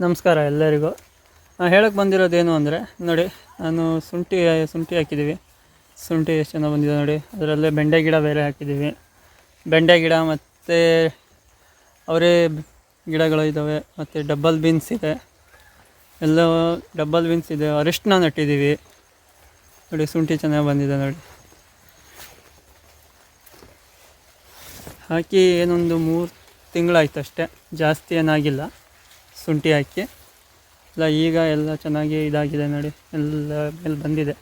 ನಮಸ್ಕಾರ ಎಲ್ಲರಿಗೂ. ನಾನು ಹೇಳಕ್ಕೆ ಬಂದಿರೋದೇನು ಅಂದರೆ ನೋಡಿ, ನಾನು ಶುಂಠಿ ಹಾಕಿದ್ದೀವಿ. ಶುಂಠಿ ಎಷ್ಟು ಚೆನ್ನಾಗಿ ಬಂದಿದೆ ನೋಡಿ. ಅದರಲ್ಲೇ ಬೆಂಡೆ ಗಿಡ ಬೇರೆ ಹಾಕಿದ್ದೀವಿ. ಬೆಂಡೆ ಗಿಡ ಮತ್ತು ಅವರೇ ಗಿಡಗಳು ಇದ್ದಾವೆ. ಮತ್ತು ಡಬ್ಬಲ್ ಬೀನ್ಸ್ ಇದೆ, ಎಲ್ಲ ಡಬ್ಬಲ್ ಬೀನ್ಸ್ ಇದೆ. ಅರಿಶಿನ ನಟ್ಟಿದ್ದೀವಿ ನೋಡಿ. ಶುಂಠಿ ಚೆನ್ನಾಗಿ ಬಂದಿದೆ ನೋಡಿ. ಹಾಕಿ ಏನೊಂದು 3 ತಿಂಗಳಾಯ್ತು ಅಷ್ಟೇ, ಜಾಸ್ತಿ ಏನಾಗಿಲ್ಲ ಶುಂಠಿ ಹಾಕಿ. ಈಗ ಎಲ್ಲ ಚೆನ್ನಾಗಿ ಇದಾಗಿದೆ ನೋಡಿ, ಎಲ್ಲ ಮೇಲೆ ಬಂದಿದೆ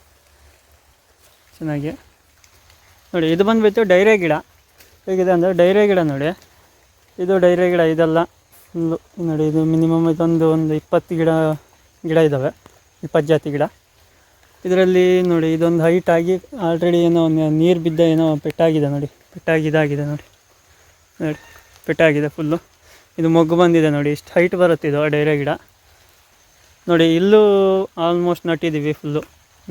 ಚೆನ್ನಾಗಿ ನೋಡಿ. ಇದು ಬಂದುಬಿಟ್ಟು ಡೈರೆ ಗಿಡ. ಹೇಗಿದೆ ಅಂದರೆ ಡೈರೆ ಗಿಡ ನೋಡಿ, ಇದು ಡೈರೆ ಗಿಡ. ಇದೆಲ್ಲ ಫುಲ್ಲು ನೋಡಿ, ಇದು ಮಿನಿಮಮ್ ಇದೊಂದು 20 ಗಿಡ ಇದ್ದಾವೆ, 20 ಜಾತಿ ಗಿಡ ಇದರಲ್ಲಿ ನೋಡಿ. ಇದೊಂದು ಹೈಟಾಗಿ ಆಲ್ರೆಡಿ ಏನೋ ನೀರು ಬಿದ್ದ ಏನೋ ಪೆಟ್ಟಾಗಿದೆ ನೋಡಿ, ಇದಾಗಿದೆ ನೋಡಿ. ಪೆಟ್ಟಾಗಿದೆ ಫುಲ್ಲು. ಇದು ಮೊಗ್ಗು ಬಂದಿದೆ ನೋಡಿ, ಇಷ್ಟು ಹೈಟ್ ಬರುತ್ತೆ ಇದು ಡೈರೆ ಗಿಡ ನೋಡಿ. ಇಲ್ಲೂ ಆಲ್ಮೋಸ್ಟ್ ನಟ್ಟಿದ್ದೀವಿ ಫುಲ್ಲು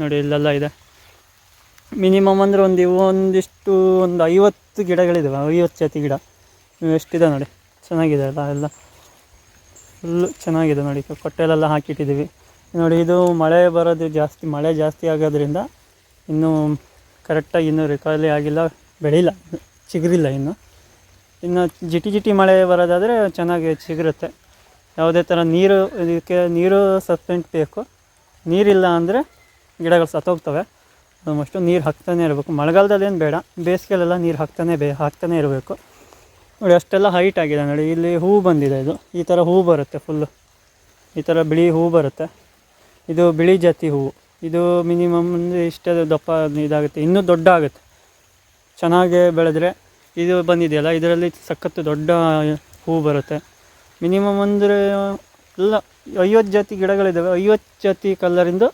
ನೋಡಿ. ಇಲ್ಲೆಲ್ಲ ಇದೆ ಮಿನಿಮಮ್ ಅಂದರೆ ಒಂದು 50 ಗಿಡಗಳಿದ್ದಾವೆ, 50 ಜಾತಿ ಗಿಡ. ಎಷ್ಟಿದೆ ನೋಡಿ, ಚೆನ್ನಾಗಿದೆ ಎಲ್ಲ ಫುಲ್ಲು ಚೆನ್ನಾಗಿದೆ ನೋಡಿ. ಕೊಟ್ಟೆಲೆಲ್ಲ ಹಾಕಿಟ್ಟಿದ್ದೀವಿ ನೋಡಿ. ಇದು ಮಳೆ ಜಾಸ್ತಿ ಆಗೋದ್ರಿಂದ ಇನ್ನೂ ಕರೆಕ್ಟಾಗಿ ಇನ್ನೂ ರಿಕವರಿ ಆಗಿಲ್ಲ, ಬೆಳಿಲ್ಲ, ಚಿಗುರಿಲ್ಲ ಇನ್ನು ಜಿಟಿ ಮಳೆ ಬರೋದಾದರೆ ಚೆನ್ನಾಗಿ ಚಿಗುರುತ್ತೆ. ಯಾವುದೇ ಥರ ಇದಕ್ಕೆ ನೀರು ಸಫಿಷಿಯೆಂಟ್ ಬೇಕು. ನೀರಿಲ್ಲ ಅಂದರೆ ಗಿಡಗಳು ಸತ್ತೋಗ್ತವೆ. ಆಲ್ಮೋಸ್ಟು ನೀರು ಹಾಕ್ತಾನೆ ಇರಬೇಕು. ಮಳೆಗಾಲದಲ್ಲಿ ಏನು ಬೇಡ, ಬೇಸಿಗೆಲೆಲ್ಲ ನೀರು ಹಾಕ್ತಾನೆ ಇರಬೇಕು ನೋಡಿ. ಅಷ್ಟೆಲ್ಲ ಹೈಟ್ ಆಗಿದೆ ನೋಡಿ. ಇಲ್ಲಿ ಹೂವು ಬಂದಿದೆ. ಇದು ಈ ಥರ ಹೂವು ಬರುತ್ತೆ ಫುಲ್ಲು, ಈ ಥರ ಬಿಳಿ ಹೂವು ಬರುತ್ತೆ. ಇದು ಬಿಳಿ ಜಾತಿ ಹೂವು. ಇದು ಮಿನಿಮಮ್ ಇಷ್ಟೇ ದಪ್ಪ ಇದಾಗುತ್ತೆ, ಇನ್ನೂ ದೊಡ್ಡ ಆಗುತ್ತೆ ಚೆನ್ನಾಗಿ ಬೆಳೆದ್ರೆ. ಇದು ಬಂದಿದೆಯಲ್ಲ, ಇದರಲ್ಲಿ ಸಖತ್ತು ದೊಡ್ಡ ಹೂವು ಬರುತ್ತೆ. ಮಿನಿಮಮ್ ಅಂದರೆ ಎಲ್ಲ 50 ಜಾತಿ ಗಿಡಗಳಿದ್ದಾವೆ. 50 ಜಾತಿ ಕಲರಿಂದು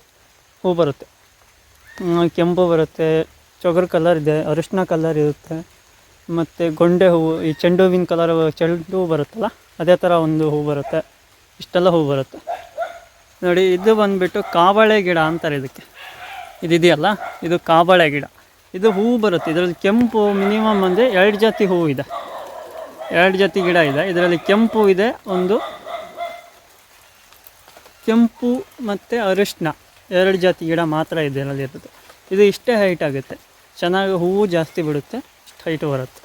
ಹೂ ಬರುತ್ತೆ. ಕೆಂಪು ಬರುತ್ತೆ, ಚೊಗರು ಕಲರ್ ಇದೆ, ಅರಿಶಿನ ಕಲರ್ ಇರುತ್ತೆ, ಮತ್ತು ಗೊಂಡೆ ಹೂವು, ಈ ಚೆಂಡು ಹೂವಿನ ಚೆಂಡು ಹೂ ಬರುತ್ತಲ್ಲ, ಅದೇ ಥರ ಒಂದು ಹೂ ಬರುತ್ತೆ. ಇಷ್ಟೆಲ್ಲ ಹೂ ಬರುತ್ತೆ ನೋಡಿ. ಇದು ಬಂದುಬಿಟ್ಟು ಕಾಬಾಳೆ ಗಿಡ ಅಂತಾರೆ ಇದಕ್ಕೆ. ಇದೆಯಲ್ಲ, ಇದು ಕಾಬಾಳೆ ಗಿಡ. ಇದು ಹೂವು ಬರುತ್ತೆ. ಇದರಲ್ಲಿ ಕೆಂಪು ಮಿನಿಮಮ್ ಅಂದರೆ 2 ಜಾತಿ ಹೂವು ಇದೆ, 2 ಜಾತಿ ಗಿಡ ಇದೆ. ಇದರಲ್ಲಿ ಕೆಂಪು ಇದೆ, ಒಂದು ಕೆಂಪು ಮತ್ತು ಅರಿಶಿನ 2 ಜಾತಿ ಗಿಡ ಮಾತ್ರ ಇದೆ ಇದರಲ್ಲಿ ಇರೋದು. ಇದು ಇಷ್ಟೇ ಹೈಟ್ ಆಗುತ್ತೆ, ಚೆನ್ನಾಗಿ ಹೂವು ಜಾಸ್ತಿ ಬಿಡುತ್ತೆ, ಇಷ್ಟು ಹೈಟ್ ಬರುತ್ತೆ.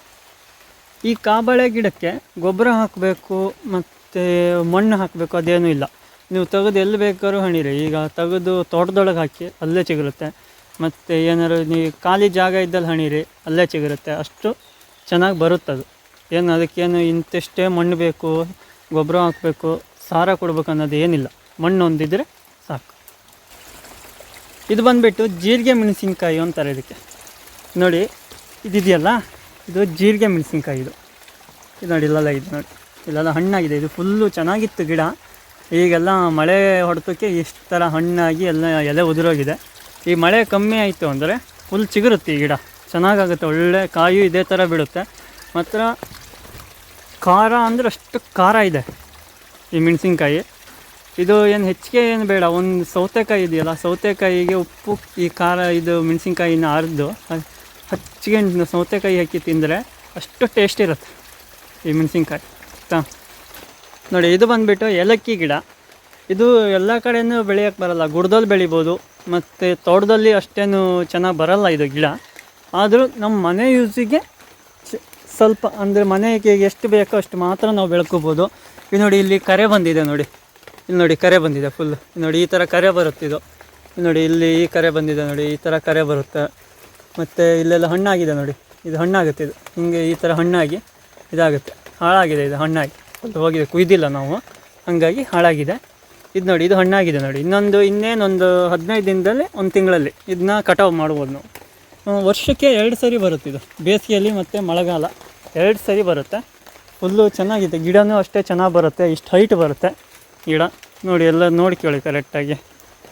ಈ ಕಾಬಾಳೆ ಗಿಡಕ್ಕೆ ಗೊಬ್ಬರ ಹಾಕಬೇಕು ಮತ್ತು ಮಣ್ಣು ಹಾಕಬೇಕು ಅದೇನೂ ಇಲ್ಲ. ನೀವು ತೆಗೆದು ಎಲ್ಲಿ ಬೇಕಾದ್ರೂ ಹಣಿರಿ. ಈಗ ತೆಗೆದು ತೋಟದೊಳಗೆ ಹಾಕಿ ಅಲ್ಲೇ ಚಿಗುರುತ್ತೆ. ಮತ್ತು ಏನಾದ್ರು ನೀವು ಖಾಲಿ ಜಾಗ ಇದ್ದಲ್ಲಿ ಹಣಿರಿ, ಅಲ್ಲೇ ಚಿಗುರುತ್ತೆ. ಅಷ್ಟು ಚೆನ್ನಾಗಿ ಬರುತ್ತದು. ಏನು ಅದಕ್ಕೇನು ಇಂತಿಷ್ಟೇ ಮಣ್ಣು ಬೇಕು, ಗೊಬ್ಬರ ಹಾಕಬೇಕು, ಸಾರ ಕೊಡಬೇಕು ಅನ್ನೋದು ಏನಿಲ್ಲ. ಮಣ್ಣು ಹೊಂದಿದ್ರೆ ಸಾಕು. ಇದು ಬಂದುಬಿಟ್ಟು ಜೀರಿಗೆ ಮೆಣಸಿನ್ಕಾಯಿ ಅಂತಾರೆ ಇದಕ್ಕೆ ನೋಡಿ. ಇದೆಯಲ್ಲ, ಇದು ಜೀರಿಗೆ ಮೆಣಸಿನ್ಕಾಯಿ. ಇದು ನೋಡಿ, ಇಲ್ಲೆಲ್ಲ ಇದು ನೋಡಿ, ಇಲ್ಲೆಲ್ಲ ಹಣ್ಣಾಗಿದೆ. ಇದು ಫುಲ್ಲು ಚೆನ್ನಾಗಿತ್ತು ಗಿಡ. ಈಗೆಲ್ಲ ಮಳೆ ಹೊಡೆತಕ್ಕೆ ಇಷ್ಟು ಥರ ಹಣ್ಣಾಗಿ ಎಲ್ಲ ಎಲೆ ಉದುರೋಗಿದೆ. ಈ ಮಳೆ ಕಮ್ಮಿ ಆಯಿತು ಅಂದರೆ ಫುಲ್ ಚಿಗುರುತ್ತೆ ಈ ಗಿಡ, ಚೆನ್ನಾಗಾಗುತ್ತೆ. ಒಳ್ಳೆ ಕಾಯಿ ಇದೇ ಥರ ಬಿಡುತ್ತೆ. ಮಾತ್ರ ಖಾರ ಅಂದರೆ ಅಷ್ಟು ಖಾರ ಇದೆ ಈ ಮೆಣಸಿನ್ಕಾಯಿ. ಇದು ಏನು ಹೆಚ್ಚಿಗೆ ಏನು ಬೇಡ. ಒಂದು ಸೌತೆಕಾಯಿ ಇದೆಯಲ್ಲ, ಸೌತೆಕಾಯಿಗೆ ಉಪ್ಪು, ಈ ಖಾರ, ಇದು ಮೆಣಸಿನ್ಕಾಯಿನ ಅರ್ದು ಹೆಚ್ಚಿಗೆ ಸೌತೆಕಾಯಿ ಹಾಕಿ ತಿಂದರೆ ಅಷ್ಟು ಟೇಸ್ಟ್ ಇರುತ್ತೆ ಈ ಮೆಣಸಿನ್ಕಾಯಿ ನೋಡಿ. ಇದು ಬಂದುಬಿಟ್ಟು ಏಲಕ್ಕಿ ಗಿಡ. ಇದು ಎಲ್ಲ ಕಡೆಯೂ ಬೆಳೆಯೋಕ್ಕೆ ಬರಲ್ಲ, ಗುಡ್ದಲ್ಲಿ ಬೆಳಿಬೋದು, ಮತ್ತು ತೋಟದಲ್ಲಿ ಅಷ್ಟೇನು ಚೆನ್ನಾಗಿ ಬರಲ್ಲ ಇದು ಗಿಡ. ಆದರೂ ನಮ್ಮ ಮನೆ ಯೂಸಿಗೆ ಸ್ವಲ್ಪ, ಅಂದರೆ ಮನೆಗೆ ಎಷ್ಟು ಬೇಕೋ ಅಷ್ಟು ಮಾತ್ರ ನಾವು ಬೆಳ್ಕೋಬೋದು. ಇದು ನೋಡಿ, ಇಲ್ಲಿ ಕರೆ ಬಂದಿದೆ ನೋಡಿ. ಇಲ್ಲಿ ನೋಡಿ, ಕರೆ ಬಂದಿದೆ ಫುಲ್ಲು ನೋಡಿ. ಈ ಥರ ಕರೆ ಬರುತ್ತೆ ಇದು ನೋಡಿ. ಇಲ್ಲಿ ಈ ಕರೆ ಬಂದಿದೆ ನೋಡಿ, ಈ ಥರ ಕರೆ ಬರುತ್ತೆ. ಮತ್ತು ಇಲ್ಲೆಲ್ಲ ಹಣ್ಣಾಗಿದೆ ನೋಡಿ. ಇದು ಹಣ್ಣಾಗುತ್ತೆ. ಇದು ಹಿಂಗೆ ಈ ಥರ ಹಣ್ಣಾಗಿ ಇದಾಗುತ್ತೆ. ಹಾಳಾಗಿದೆ ಇದು ಹಣ್ಣಾಗಿ, ಫುಲ್ ಹೋಗಿದೆ, ಕುಯ್ದಿಲ್ಲ ನಾವು, ಹಾಗಾಗಿ ಹಾಳಾಗಿದೆ. ಇದು ನೋಡಿ, ಇದು ಹಣ್ಣಾಗಿದೆ ನೋಡಿ. ಇನ್ನೇನೊಂದು 15 ದಿನದಲ್ಲಿ, 1 ತಿಂಗಳಲ್ಲಿ ಇದನ್ನ ಕಟಾವು ಮಾಡ್ಬೋದು ನಾವು. ವರ್ಷಕ್ಕೆ 2 ಸರಿ ಬರುತ್ತೆ ಇದು, ಬೇಸಿಗೆಯಲ್ಲಿ ಮತ್ತು ಮಳೆಗಾಲ 2 ಸರಿ ಬರುತ್ತೆ. ಫುಲ್ಲು ಚೆನ್ನಾಗಿದೆ. ಗಿಡನೂ ಅಷ್ಟೇ ಚೆನ್ನಾಗಿ ಬರುತ್ತೆ, ಇಷ್ಟು ಹೈಟ್ ಬರುತ್ತೆ ಗಿಡ ನೋಡಿ. ಎಲ್ಲ ನೋಡ್ಕೊಳ್ಳಿ ಕರೆಕ್ಟಾಗಿ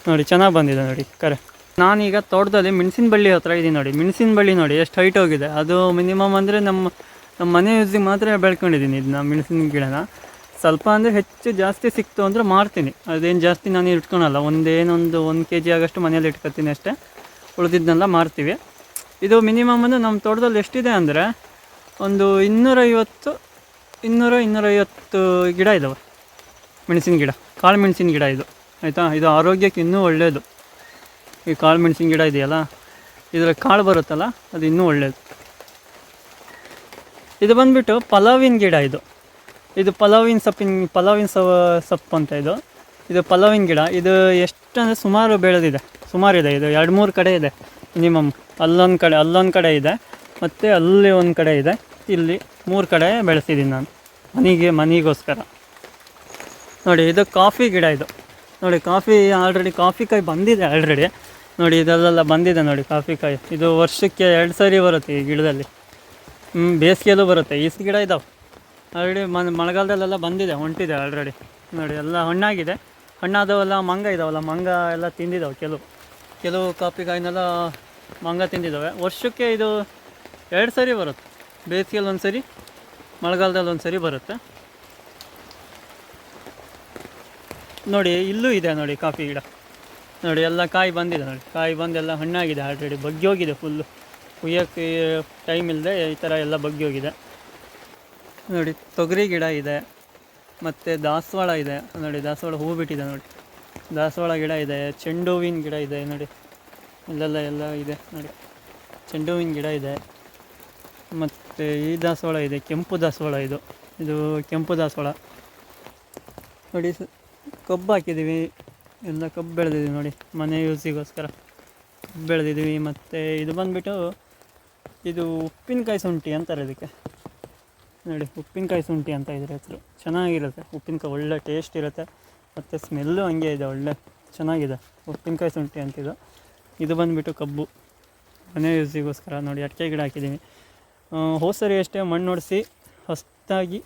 ನೋಡಿ, ಚೆನ್ನಾಗಿ ಬಂದಿದೆ ನೋಡಿ ಕರೆ. ನಾನೀಗ ತೋಟದಲ್ಲಿ ಮೆಣಸಿನ ಬಳ್ಳಿ ಹತ್ರ ಇದ್ದೀನಿ ನೋಡಿ. ಮೆಣಸಿನ ಬಳ್ಳಿ ನೋಡಿ ಎಷ್ಟು ಹೈಟ್ ಹೋಗಿದೆ. ಅದು ಮಿನಿಮಮ್ ಅಂದರೆ ನಮ್ಮ ಮನೆ ಯೂಸಿಗೆ ಮಾತ್ರ ಬೆಳ್ಕೊಂಡಿದ್ದೀನಿ ಇದನ್ನ, ಮೆಣಸಿನ ಗಿಡನ. ಸ್ವಲ್ಪ ಅಂದರೆ ಜಾಸ್ತಿ ಸಿಕ್ತು ಅಂದರೆ ಮಾರ್ತೀನಿ. ಅದೇನು ಜಾಸ್ತಿ ನಾನು ಇಟ್ಕೊಳಲ್ಲ. 1 kg ಆಗೋಷ್ಟು ಮನೇಲಿ ಇಟ್ಕೊತೀನಿ ಅಷ್ಟೇ, ಉಳಿದಿದ್ದನ್ನೆಲ್ಲ ಮಾರ್ತೀವಿ. ಇದು ಮಿನಿಮಮ್ ಅಂದರೆ ನಮ್ಮ ತೋಟದಲ್ಲಿ ಎಷ್ಟಿದೆ ಅಂದರೆ ಒಂದು 250 ಗಿಡ ಇದ್ದಾವೆ. ಮೆಣಸಿನ ಗಿಡ, ಕಾಳು ಮೆಣಸಿನ ಗಿಡ ಇದು, ಆಯಿತಾ. ಇದು ಆರೋಗ್ಯಕ್ಕೆ ಇನ್ನೂ ಒಳ್ಳೆಯದು. ಈ ಕಾಳು ಮೆಣಸಿನ ಗಿಡ ಇದೆಯಲ್ಲ, ಇದರ ಕಾಳು ಬರುತ್ತಲ್ಲ, ಅದು ಇನ್ನೂ ಒಳ್ಳೆಯದು. ಇದು ಬಂದುಬಿಟ್ಟು ಪಲಾವಿನ ಗಿಡ. ಇದು ಪಲಾವಿನ ಸೊಪ್ಪು ಅಂತ. ಇದು ಪಲಾವಿನ ಗಿಡ. ಇದು ಎಷ್ಟಂದರೆ ಸುಮಾರು ಬೆಳೆದಿದೆ, ಸುಮಾರಿದೆ. ಇದು 2-3 ಕಡೆ ಇದೆ ಮಿನಿಮಮ್. ಅಲ್ಲೊಂದು ಕಡೆ ಇದೆ, ಮತ್ತು ಅಲ್ಲಿ ಒಂದು ಕಡೆ ಇದೆ, ಇಲ್ಲಿ 3 ಕಡೆ ಬೆಳೆಸಿದ್ದೀನಿ ನಾನು ಮನೆಗೋಸ್ಕರ. ನೋಡಿ, ಇದು ಕಾಫಿ ಗಿಡ. ನೋಡಿ, ಕಾಫಿ ಕಾಯಿ ಬಂದಿದೆ ಆಲ್ರೆಡಿ. ನೋಡಿ, ಇದೆಲ್ಲ ಬಂದಿದೆ ನೋಡಿ ಕಾಫಿ ಕಾಯಿ. ಇದು ವರ್ಷಕ್ಕೆ 2 ಸರಿ ಬರುತ್ತೆ ಈ ಗಿಡದಲ್ಲಿ. ಬೇಸಿಗೆಯಲ್ಲೂ ಬರುತ್ತೆ. ಈ ಗಿಡ ಇದ್ದಾವೆ ಆಲ್ರೆಡಿ. ಮಳೆಗಾಲದಲ್ಲೆಲ್ಲ ಬಂದಿದೆ, ಹೊಂಟಿದೆ ಆಲ್ರೆಡಿ. ನೋಡಿ, ಎಲ್ಲ ಹಣ್ಣಾಗಿದೆ. ಹಣ್ಣಾದವೆಲ್ಲ ಮಂಗ ಇದ್ದಾವಲ್ಲ, ಮಂಗ ಎಲ್ಲ ತಿಂದಿದ್ದಾವೆ. ಕೆಲವು ಕಾಫಿ ಕಾಯಿನೆಲ್ಲ ಮಂಗ ತಿಂದಿದ್ದಾವೆ. ವರ್ಷಕ್ಕೆ ಇದು 2 ಸರಿ ಬರುತ್ತೆ. ಬೇಸಿಗೆಯಲ್ಲಿ 1 ಸರಿ, ಮಳೆಗಾಲದಲ್ಲಿ 1 ಸರಿ ಬರುತ್ತೆ. ನೋಡಿ, ಇಲ್ಲೂ ಇದೆ ನೋಡಿ ಕಾಫಿ ಗಿಡ. ನೋಡಿ, ಎಲ್ಲ ಕಾಯಿ ಬಂದಿದೆ ನೋಡಿ. ಕಾಯಿ ಬಂದೆಲ್ಲ ಹಣ್ಣಾಗಿದೆ ಆಲ್ರೆಡಿ. ಬಗ್ಗಿ ಹೋಗಿದೆ ಫುಲ್ಲು. ಕುಯ್ಯೋಕ್ಕೆ ಟೈಮ್ ಇಲ್ಲದೆ ಈ ಥರ ಎಲ್ಲ ಬಗ್ಗಿ ಹೋಗಿದೆ. ನೋಡಿ, ತೊಗರಿ ಗಿಡ ಇದೆ, ಮತ್ತು ದಾಸವಾಳ ಇದೆ. ನೋಡಿ, ದಾಸವಾಳ ಹೂ ಬಿಟ್ಟಿದೆ ನೋಡಿ. ದಾಸವಾಳ ಗಿಡ ಇದೆ, ಚೆಂಡು ಹೂವಿನ ಗಿಡ ಇದೆ ನೋಡಿ. ಎಲ್ಲ ಇದೆ ನೋಡಿ. ಚೆಂಡು ಹೂವಿನ ಗಿಡ ಇದೆ, ಮತ್ತು ಈ ದಾಸವಾಳ ಇದೆ, ಕೆಂಪು ದಾಸವಾಳ. ಇದು ಕೆಂಪು ದಾಸವಾಳ. ನೋಡಿ, ಕಬ್ಬು ಹಾಕಿದ್ದೀವಿ, ಎಲ್ಲ ಕಬ್ಬು ಬೆಳೆದಿದ್ದೀವಿ ನೋಡಿ, ಮನೆ ಯೂಸಿಗೋಸ್ಕರ ಕಬ್ಬು ಬೆಳೆದಿದ್ದೀವಿ. ಮತ್ತು ಇದು ಬಂದುಬಿಟ್ಟು ಇದು ಉಪ್ಪಿನಕಾಯಿ ಶುಂಠಿ ಅಂತಾರೆ ಇದಕ್ಕೆ. ನೋಡಿ, ಉಪ್ಪಿನಕಾಯಿ ಶುಂಠಿ ಅಂತ ಇದ್ರ ಹೆಸರು. ಚೆನ್ನಾಗಿರುತ್ತೆ ಉಪ್ಪಿನಕಾಯಿ, ಒಳ್ಳೆ ಟೇಸ್ಟ್ ಇರುತ್ತೆ, ಮತ್ತು ಸ್ಮೆಲ್ಲು ಹಂಗೆ ಇದೆ, ಒಳ್ಳೆ ಚೆನ್ನಾಗಿದೆ ಉಪ್ಪಿನಕಾಯಿ ಶುಂಠಿ ಅಂತಿದ್ದು. ಇದು ಬಂದುಬಿಟ್ಟು ಕಬ್ಬು, ಮನೆ ಯೂಸಿಗೋಸ್ಕರ. ನೋಡಿ, ಅಡಿಕೆ ಗಿಡ ಹಾಕಿದ್ದೀವಿ. ಹೋದ ಸರಿ ಅಷ್ಟೇ ಹೊಸದಾಗಿ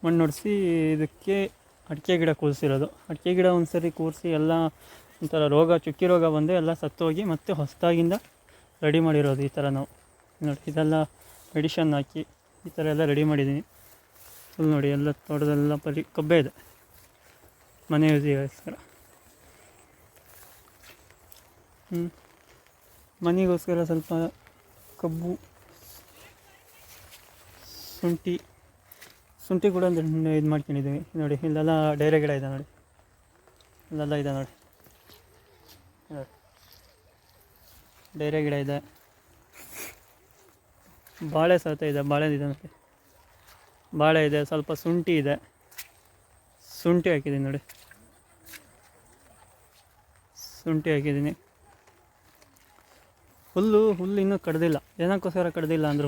ಮಣ್ಣು ಹೊಡಿಸಿ ಇದಕ್ಕೆ ಅಡಿಕೆ ಗಿಡ ಕೂರಿಸಿರೋದು. ಅಡಿಕೆ ಗಿಡ ಒಂದು ಸರಿ ಕೂರಿಸಿ ಎಲ್ಲ ಒಂಥರ ಚುಕ್ಕಿ ರೋಗ ಬಂದು ಎಲ್ಲ ಸತ್ತೋಗಿ ಮತ್ತೆ ಹೊಸದಾಗಿಂದ ರೆಡಿ ಮಾಡಿರೋದು ಈ ಥರ ನಾವು. ನೋಡಿ, ಇದೆಲ್ಲ ಮೆಡಿಷನ್ ಹಾಕಿ ಈ ಥರ ಎಲ್ಲ ರೆಡಿ ಮಾಡಿದ್ದೀನಿ. ಫುಲ್ ನೋಡಿ, ಎಲ್ಲ ತೋಟದೆಲ್ಲ ಕಬ್ಬೆ ಇದೆ, ಮನೆ ಯೂಸಿಗೋಸ್ಕರ. ಮನೆಗೋಸ್ಕರ ಸ್ವಲ್ಪ ಕಬ್ಬು, ಶುಂಠಿ ಕೂಡ ಒಂದು ಇದು ಮಾಡ್ಕೊಂಡಿದ್ದೀವಿ. ನೋಡಿ, ಇಲ್ಲೆಲ್ಲ ಡೈರೆ ಗಿಡ ಇದೆ ನೋಡಿ, ಇಲ್ಲೆಲ್ಲ ಇದೆ ನೋಡಿ. ಡೈರೆ ಗಿಡ ಇದೆ, ಬಾಳೆ ಸಹಿತ ಇದೆ, ಬಾಳೆ ಇದೆ ನೋಡಿ. ಬಾಳೆ ಇದೆ, ಸ್ವಲ್ಪ ಶುಂಠಿ ಇದೆ, ಶುಂಠಿ ಹಾಕಿದ್ದೀನಿ ನೋಡಿ, ಶುಂಠಿ ಹಾಕಿದ್ದೀನಿ. ಹುಲ್ಲು ಇನ್ನೂ ಕಡ್ದಿಲ್ಲ. ಏನಕ್ಕೋಸ್ಕರ ಕಡ್ದಿಲ್ಲ ಅಂದರೆ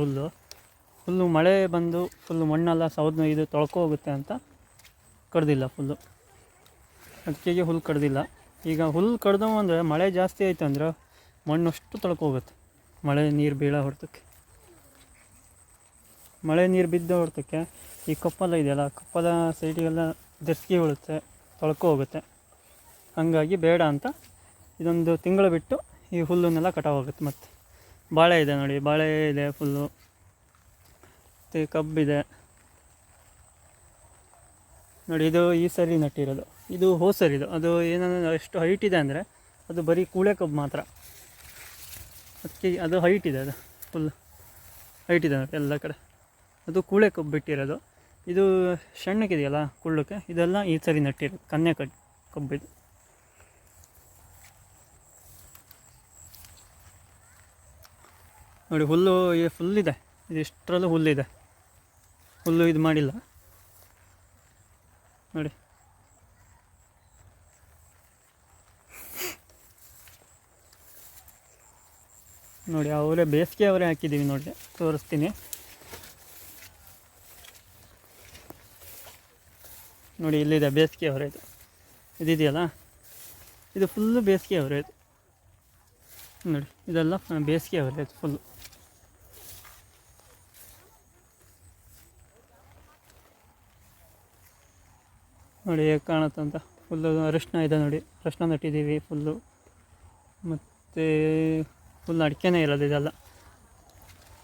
ಹುಲ್ಲು ಮಳೆ ಬಂದು ಫುಲ್ಲು ಮಣ್ಣೆಲ್ಲ ಇದು ತೊಳ್ಕೊ ಹೋಗುತ್ತೆ ಅಂತ ಕಡ್ದಿಲ್ಲ ಫುಲ್ಲು. ಅದಕ್ಕೆ ಹುಲ್ಲು ಕಡ್ದಿಲ್ಲ. ಈಗ ಹುಲ್ಲು ಕಡ್ದವು ಅಂದರೆ ಮಳೆ ಜಾಸ್ತಿ ಆಯಿತು ಅಂದರೆ ಮಣ್ಣಷ್ಟು ತೊಳ್ಕೊ ಹೋಗುತ್ತೆ. ಮಳೆ ನೀರು ಬೀಳೋ ಹೊರತಕ್ಕೆ, ಮಳೆ ನೀರು ಬಿದ್ದ ಹೊರತಕ್ಕೆ ಈ ಕಪ್ಪೆಲ್ಲ ಇದೆಯಲ್ಲ, ಕಪ್ಪದ ಸೈಡಿಗೆಲ್ಲ ದರ್ಸ್ಗಿ ಉಳುತ್ತೆ, ತೊಳ್ಕೊ ಹೋಗುತ್ತೆ. ಹಾಗಾಗಿ ಬೇಡ ಅಂತ ಇದೊಂದು ತಿಂಗಳು ಬಿಟ್ಟು ಈ ಹುಲ್ಲನ್ನೆಲ್ಲ ಕಟಾವಾಗುತ್ತೆ. ಮತ್ತು ಬಾಳೆ ಇದೆ ನೋಡಿ, ಬಾಳೆ ಇದೆ ಫುಲ್ಲು, ಮತ್ತು ಕಬ್ಬಿದೆ ನೋಡಿ. ಇದು ಈ ಸರಿ ನಟ್ಟಿರೋದು, ಇದು ಹೋದ ಸರಿದು. ಅದು ಏನಂದರೆ ಎಷ್ಟು ಹೈಟ್ ಇದೆ ಅಂದರೆ ಅದು ಬರೀ ಕೂಳೆ ಕಬ್ಬು ಮಾತ್ರ. ಅದಕ್ಕೆ ಅದು ಹೈಟ್ ಇದೆ, ಅದು ಫುಲ್ ಹೈಟ್ ಇದೆ ನೋಡಿ ಎಲ್ಲ ಕಡೆ. ಅದು ಕೂಳೆ ಕಬ್ಬು ಬಿಟ್ಟಿರೋದು. ಇದು ಸಣ್ಣಕ್ಕಿದೆಯಲ್ಲ ಕುಳ್ಳಕ್ಕೆ, ಇದೆಲ್ಲ ಈ ಸರಿ ನಟ್ಟಿರೋದು ಕನ್ಯೆ ಕಬ್ಬಿದು. ನೋಡಿ, ಹುಲ್ಲು ಫುಲ್ಲಿದೆ, ಇದಿಷ್ಟರಲ್ಲೂ ಹುಲ್ಲಿದೆ, ಹುಲ್ಲು ಇದು ಮಾಡಿಲ್ಲ ನೋಡಿ. ನೋಡಿ, ಬೇಸಿಗೆ ಅವರೇ ಹಾಕಿದ್ದೀವಿ ನೋಡಿ, ತೋರಿಸ್ತೀನಿ ನೋಡಿ. ಇಲ್ಲಿದೆ ಬೇಸಿಗೆ ಅವರೇ, ಇದಿದೆಯಲ್ಲ, ಇದು ಫುಲ್ಲು ಬೇಸಿಗೆ ಅವರೇ ನೋಡಿ. ಇದೆಲ್ಲ ಬೇಸಿಗೆ ಅವರೇ ಫುಲ್ಲು. ನೋಡಿ ಹೇಗೆ ಕಾಣುತ್ತಂತ. ಫುಲ್ಲು ಅರಿಶಿನ ಇದೆ ನೋಡಿ, ಅರಿಶಿನ ನಟ್ಟಿದ್ದೀವಿ ಫುಲ್ಲು. ಮತ್ತು ಫುಲ್ ಅಡಿಕೆನೇ ಇರೋದು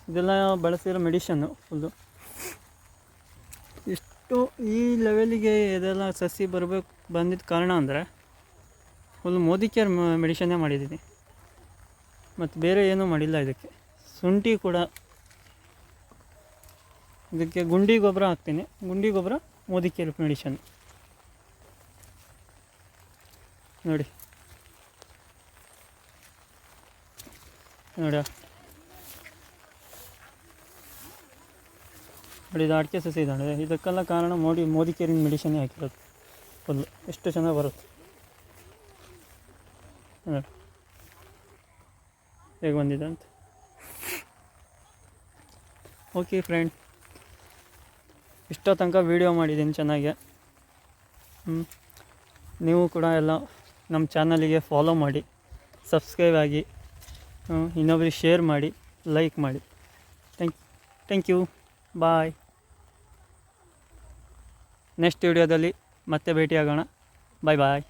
ಇದೆಲ್ಲ ಬಳಸಿರೋ ಮೆಡಿಷನ್ನು ಫುಲ್ಲು. ಇಷ್ಟು ಈ ಲೆವೆಲಿಗೆ ಇದೆಲ್ಲ ಸಸಿ ಬಂದಿದ್ದ ಕಾರಣ ಅಂದರೆ ಫುಲ್ ಮೋದಿ ಕೇರ್ ಮೆಡಿಷನ್ನೇ ಮಾಡಿದ್ದೀನಿ, ಮತ್ತು ಬೇರೆ ಏನೂ ಮಾಡಿಲ್ಲ ಇದಕ್ಕೆ. ಶುಂಠಿ ಕೂಡ ಇದಕ್ಕೆ ಗುಂಡಿ ಗೊಬ್ಬರ ಹಾಕ್ತೀನಿ, ಗುಂಡಿ ಗೊಬ್ಬರ ಮೋದಿ ಕೇರ್ ಮೆಡಿಷನ್. ನೋಡಿ ನೋಡಿ ನೋಡಿ, ಇದು ಅಡಿಕೆ ಸಸಿ ಇದ್ದಾಳೆ. ಇದಕ್ಕೆಲ್ಲ ಕಾರಣ ಮೋದಿ ಕೇರಿಂಗ್ ಮೆಡಿಷನ್ನೇ ಹಾಕಿರೋದು. ಫುಲ್ಲು ಎಷ್ಟು ಚೆನ್ನಾಗಿ ಬರುತ್ತೆ ನೋಡಿ ಹೇಗೆ ಬಂದಿದೆ ಅಂತ. ಓಕೆ ಫ್ರೆಂಡ್, ಇಷ್ಟೋ ತನಕ ವೀಡಿಯೋ ಮಾಡಿದ್ದೀನಿ ಚೆನ್ನಾಗೆ. ನೀವು ಕೂಡ ಎಲ್ಲ ನಮ್ಮ ಚಾನಲಿಗೆ ಫಾಲೋ ಮಾಡಿ, ಸಬ್ಸ್ಕ್ರೈಬ್ ಆಗಿ, ಇನ್ನೊಬ್ರಿಗೆ ಶೇರ್ ಮಾಡಿ, ಲೈಕ್ ಮಾಡಿ. Thank you. ಬಾಯ್. ನೆಕ್ಸ್ಟ್ ವೀಡಿಯೋದಲ್ಲಿ ಮತ್ತೆ ಭೇಟಿಯಾಗೋಣ. ಬಾಯ್ ಬಾಯ್.